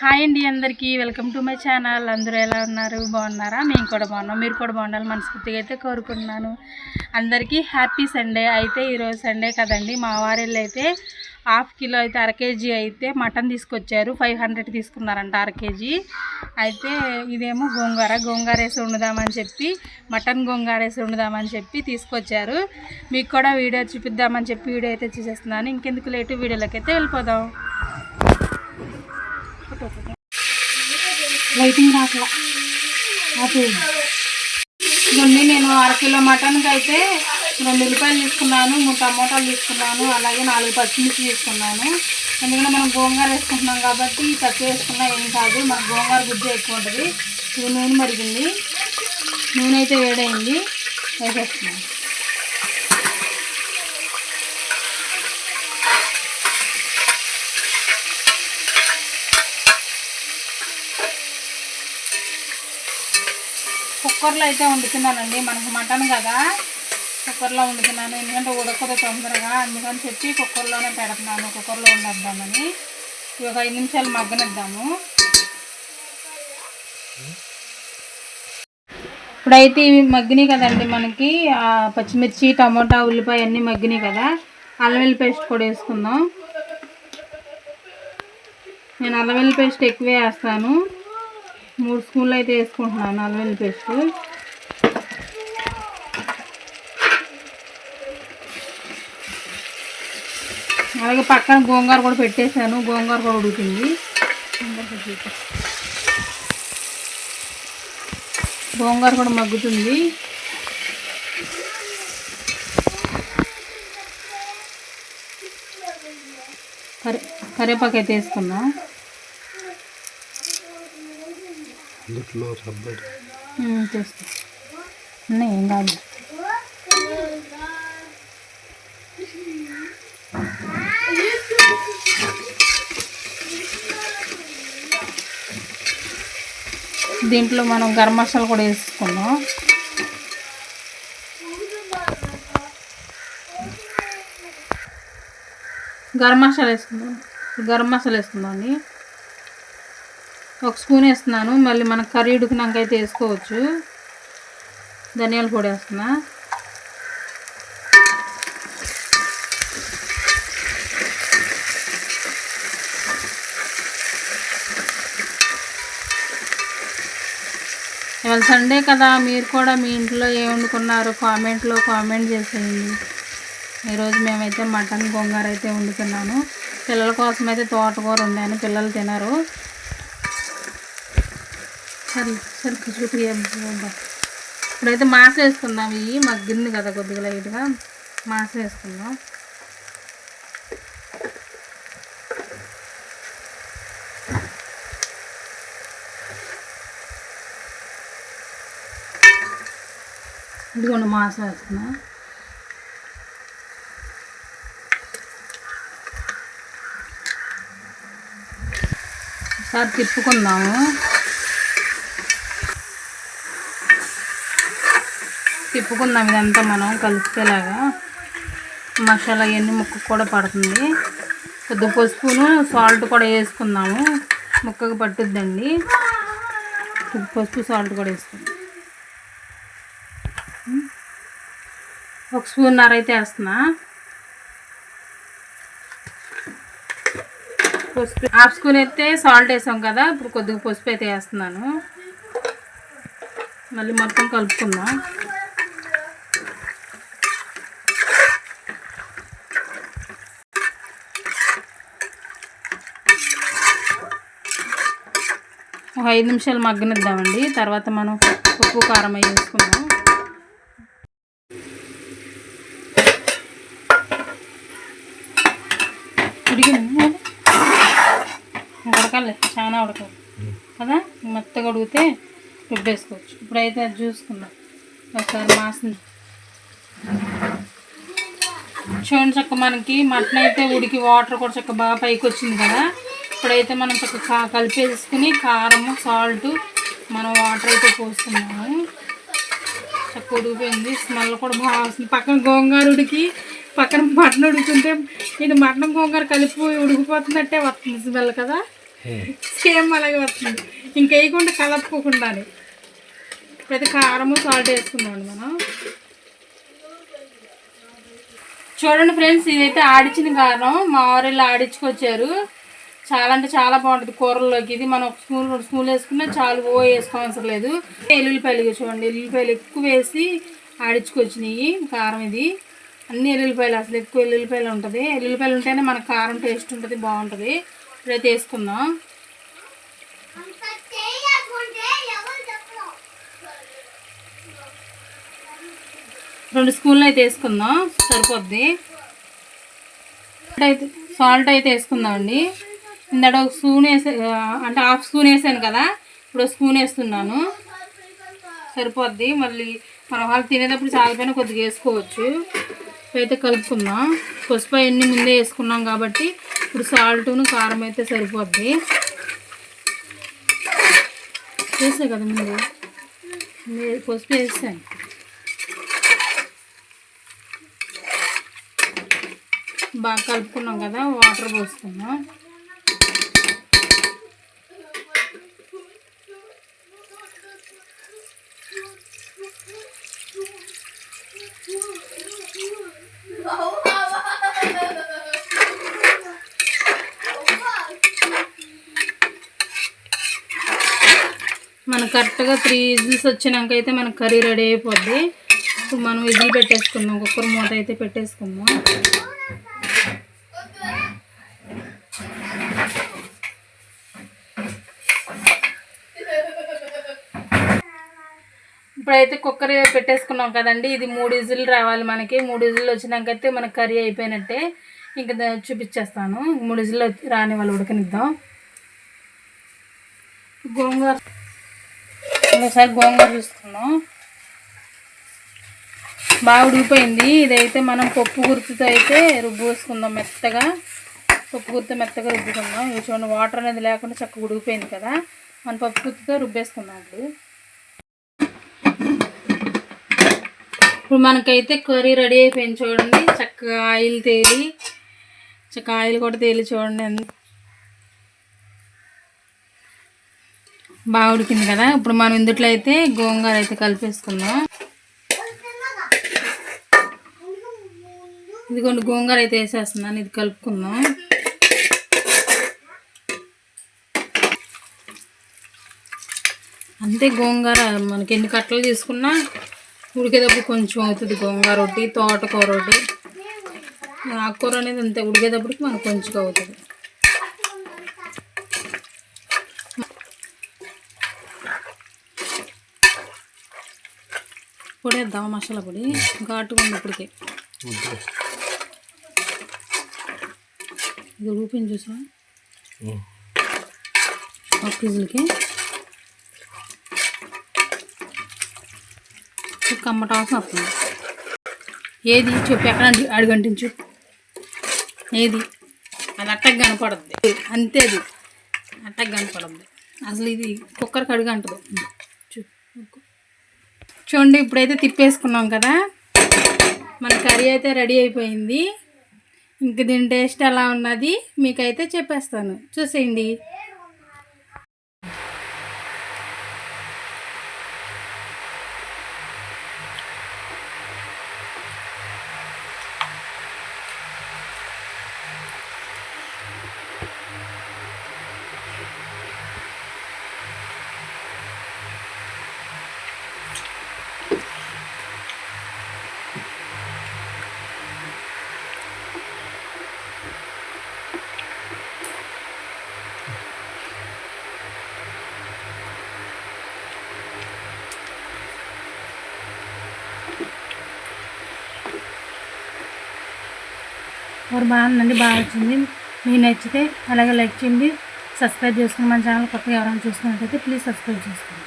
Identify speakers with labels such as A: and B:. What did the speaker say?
A: Hi అండి అందరికీ welcome to my channel. అందరూ ఎలా ఉన్నారు? బాగున్నారా? మేము కూడా బాగున్నాం. మీరు కూడా బాగుండాలి మనస్ఫూర్తిగా అయితే కోరుకుంటున్నాను. అందరికీ హ్యాపీ సండే. అయితే ఈరోజు సండే కదండి, మా వారిళ్ళు అయితే హాఫ్ కిలో అయితే అర కేజీ అయితే మటన్ తీసుకొచ్చారు. 500 తీసుకున్నారంట అర కేజీ. అయితే ఇదేమో గోంగూర వేసి వండుదామని చెప్పి, మటన్ గోంగూర వేసి వండుదామని చెప్పి తీసుకొచ్చారు. మీకు కూడా వీడియో చూపిద్దామని చెప్పి వీడియో అయితే చూసేస్తున్నాను. ఇంకెందుకు లేటు, వీడియోలోకి అయితే వెళ్ళిపోదాం. లైటింగ్ రాట్లా అది ఇవన్నీ నేను అర కిలో మటన్కి అయితే 2 ఉల్లిపాయలు తీసుకున్నాను, 3 టమోటాలు తీసుకున్నాను, అలాగే 4 పచ్చిమిర్చి తీసుకున్నాను. ఎందుకంటే మనం గోంగూర వేసుకుంటున్నాం కాబట్టి తక్కువ వేసుకున్నా ఏం కాదు, మన గోంగూర గుజ్జు ఎక్కువ ఉంటుంది. ఇది నూనె మరిగింది, నూనె అయితే వేడైంది, వేసేస్తున్నాను. కుక్కర్లో అయితే వండుతున్నానండి, మనకు మటన్ కదా కుక్కర్లో వండుతున్నాను. ఎందుకంటే ఉడకదు తొందరగా, అందుకని చెప్పి కుక్కర్లోనే పెడుతున్నాను. కుక్కర్లో వండేద్దామని ఒక 5 నిమిషాలు మగ్గనిద్దాము. ఇప్పుడైతే ఇవి మగ్గినాయి కదండి, మనకి పచ్చిమిర్చి టమోటా ఉల్లిపాయ అన్నీ మగ్గినాయి కదా. అల్లం వెల్లుల్లి పేస్ట్ కూడా వేసుకుందాం. నేను అల్లం వెల్లుల్లి పేస్ట్ ఎక్కువే వేస్తాను, 3 స్పూన్లు అయితే వేసుకుంటున్నాను అల్లం వెల్లుల్లి పేస్ట్. అలాగే పక్కన గోంగూర కూడా పెట్టేశాను, గోంగూర కూడా ఉడుకుతుంది. గోంగూర కూడా మగ్గుతుంది. కరివేపాకు అయితే వేసుకుందాం. చేస్తా ఏం కాదు. దీంట్లో మనం గరం మసాలా కూడా వేసుకుందాం. గరం మసాలా వేసుకుందాం అండి. 1 స్పూన్ వేస్తున్నాను, మళ్ళీ మనకు కర్రీ ఉడికినాక అయితే వేసుకోవచ్చు. ధనియాల పొడి వేస్తున్నా. ఇవాళ సండే కదా, మీరు కూడా మీ ఇంట్లో ఏం వండుకున్నారు కామెంట్ చేసేయండి. ఈరోజు మేమైతే మటన్ గోంగూర అయితే వండుతున్నాను. పిల్లల కోసం అయితే తోటకూర వండాను, పిల్లలు తినరు. సరే ఇప్పుడైతే మాస వేసుకుందాం. ఇవి మగ్గింది కదా కొద్దిగా లైట్గా, మాస వేసుకుందాం. ఇదిగోండి మాస వేస్తున్నా. ఒకసారి తిప్పుకుందాము. ఇదంతా మనం కలిసేలాగా, మసాలా ఇవన్నీ ముక్కకు కూడా పడుతుంది. కొద్దిగా పసుపును సాల్ట్ కూడా వేసుకుందాము, ముక్కకు పట్టుద్దండి. పసుపు సాల్ట్ కూడా వేసుకుందాం. 1 స్పూన్నర అయితే వేస్తున్నా. పసుపు 1/2 స్పూన్ అయితే సాల్ట్ వేసాం కదా, ఇప్పుడు కొద్దిగా పసుపు అయితే వేస్తున్నాను. మళ్ళీ మొత్తం కలుపుకుందాం. ఒక 5 నిమిషాలు మగ్గనిద్దామండి, తర్వాత మనం ఉప్పు కారం అవి వేసుకుందాం. ఉడకాలి, చాలా ఉడకాలి కదా, మెత్తగా ఉడికితే రుబ్బేసుకోవచ్చు. ఇప్పుడైతే అది చూసుకుందాం ఒకసారి. మాసం చూడండి చక్క, మనకి మటన్ అయితే ఉడికి వాటర్ కూడా చక్క బాగా పైకి వచ్చింది కదా. ఇప్పుడైతే మనం చక్కగా కలిపేసుకుని కారము సాల్ట్ మనం వాటర్ అయితే పోస్తున్నాము. చక్కగా ఉడికిపోయింది, స్మెల్ కూడా బాగా వస్తుంది. పక్కన గోంగూర ఉడికి పక్కన మటన్ ఉడుకుంటే ఇది మటన్ గోంగూర కలిపి ఉడికిపోతున్నట్టే వస్తుంది స్మెల్ కదా. సేమ్ అలాగే వస్తుంది. ఇంకేయకుండా కలుపుకోకుండానే. ఇప్పుడైతే కారము సాల్ట్ వేసుకుందామండి మనం. చూడండి ఫ్రెండ్స్, ఇదైతే ఆడిచ్చిన కారం. మా వారిలో ఆడించుకొచ్చారు. చాలా అంటే చాలా బాగుంటుంది కూరల్లోకి. ఇది మనం 1 స్పూన్ 2 స్పూన్లు వేసుకున్నా చాలు, వేసుకోవసరం లేదు. ఎల్లుల్లిపాయలు చూడండి, ఎల్లుల్లిపాయలు ఎక్కువ వేసి ఆడించుకొచ్చినాయి కారం. ఇది అన్ని ఎల్లుల్లిపాయలు, అసలు ఎక్కువ ఎల్లుల్లిపాయలు ఉంటుంది. ఎల్లుల్లిపాయలు ఉంటేనే మన కారం టేస్ట్ ఉంటుంది, బాగుంటుంది. ఇప్పుడైతే వేసుకుందాం. రెండు స్పూన్లు అయితే వేసుకుందాం, సరిపోద్ది. అయితే సాల్ట్ అయితే వేసుకుందామండి. ఇందాక 1 స్పూన్ వేసా, అంటే 1/2 స్పూన్ వేసాను కదా, ఇప్పుడు 1 స్పూన్ వేస్తున్నాను, సరిపోద్ది. మళ్ళీ మనం వాళ్ళు తినేటప్పుడు చాలిపోయినా కొద్దిగా వేసుకోవచ్చు. అయితే కలుపుకుందాం. పసుపు అవన్నీ ముందే వేసుకున్నాం కాబట్టి ఇప్పుడు సాల్ట్ను కారం అయితే సరిపోద్ది. వేసా కదా ముందు, పసుపు వేసాను. బాగా కలుపుకున్నాం కదా, వాటర్ పోసుకున్నాం. మనకు కరెక్ట్గా 3 విజిల్స్ వచ్చినాక అయితే మన కర్రీ రెడీ అయిపోద్ది. ఇప్పుడు మనం విజిల్ పెట్టేసుకుందాం, కుక్కర్ మూత అయితే పెట్టేసుకుందాం. ఇప్పుడైతే కుక్కర్ పెట్టేసుకున్నాం కదండి. ఇది 3 విజిల్ రావాలి మనకి. 3 విజిల్ వచ్చినాకైతే మన కర్రీ అయిపోయినట్టే. ఇంకా చూపించేస్తాను. 3 విజిల్ రాని వాళ్ళు ఉడకనిద్దాం. గోంగూర ఒకసారి గోంగూర చూసుకున్నాం, బాగా ఉడికిపోయింది. ఇదైతే మనం పప్పు గుర్తుతో అయితే రుబ్బుసుకుందాం మెత్తగా. పప్పు గుర్తు మెత్తగా రుబ్బుకుందాం. ఇవి చూడండి, వాటర్ అనేది లేకుండా చక్కగా ఉడికిపోయింది కదా. మన పప్పు గుర్తుతో రుబ్బేసుకుందాం. ఇప్పుడు మనకైతే కర్రీ రెడీ అయిపోయింది చూడండి. చక్కగా ఆయిల్ కూడా తేలి చూడండి, బాగా ఉడికింది కదా. ఇప్పుడు మనం ఇందుట్లో అయితే గోంగూర అయితే కలిపేసుకుందాం. ఇదిగోండి గోంగూర అయితే వేసేస్తున్నాను, ఇది కలుపుకుందాం. అంతే, గోంగూర మనకి ఎన్ని కట్టలు తీసుకున్నా ఉడికేటప్పుడు కొంచెం అవుతుంది. గోంగూర రొట్టి, తోటకూర రొట్టి, ఆకుకూర అనేది అంతే, ఉడికేటప్పటికి మనకు కొంచెం అవుతుంది. పొడి వేద్దాం, మసాలా పొడి ఘాటుగా ఉంది. ఇప్పటికే ఇది ఊపిని చూసా 1 కేజీలకి కమ్మట అవసరం వస్తుంది. ఏది చెప్పు, ఎక్కడ అడుగంటించు, ఏది అది అట్టగా కనపడద్ది, అంతే, అది అట్టగా కనపడద్ది. అసలు ఇది కుక్కర్కి అడుగు అంటది. చూడండి, ఇప్పుడైతే తిప్పేసుకున్నాం కదా, మన కర్రీ అయితే రెడీ అయిపోయింది. ఇంక దీని టేస్ట్ ఎలా ఉన్నది మీకైతే చెప్పేస్తాను, చూసేయండి. మరి బాగుందండి, బాగా వచ్చింది. మీకు నచ్చితే అలాగే లైక్ చేయండి, సబ్స్క్రైబ్ చేసుకుని మన ఛానల్ కొత్తగా ఎవరైనా చూస్తున్నట్టయితే ప్లీజ్ సబ్స్క్రైబ్ చేసుకోండి.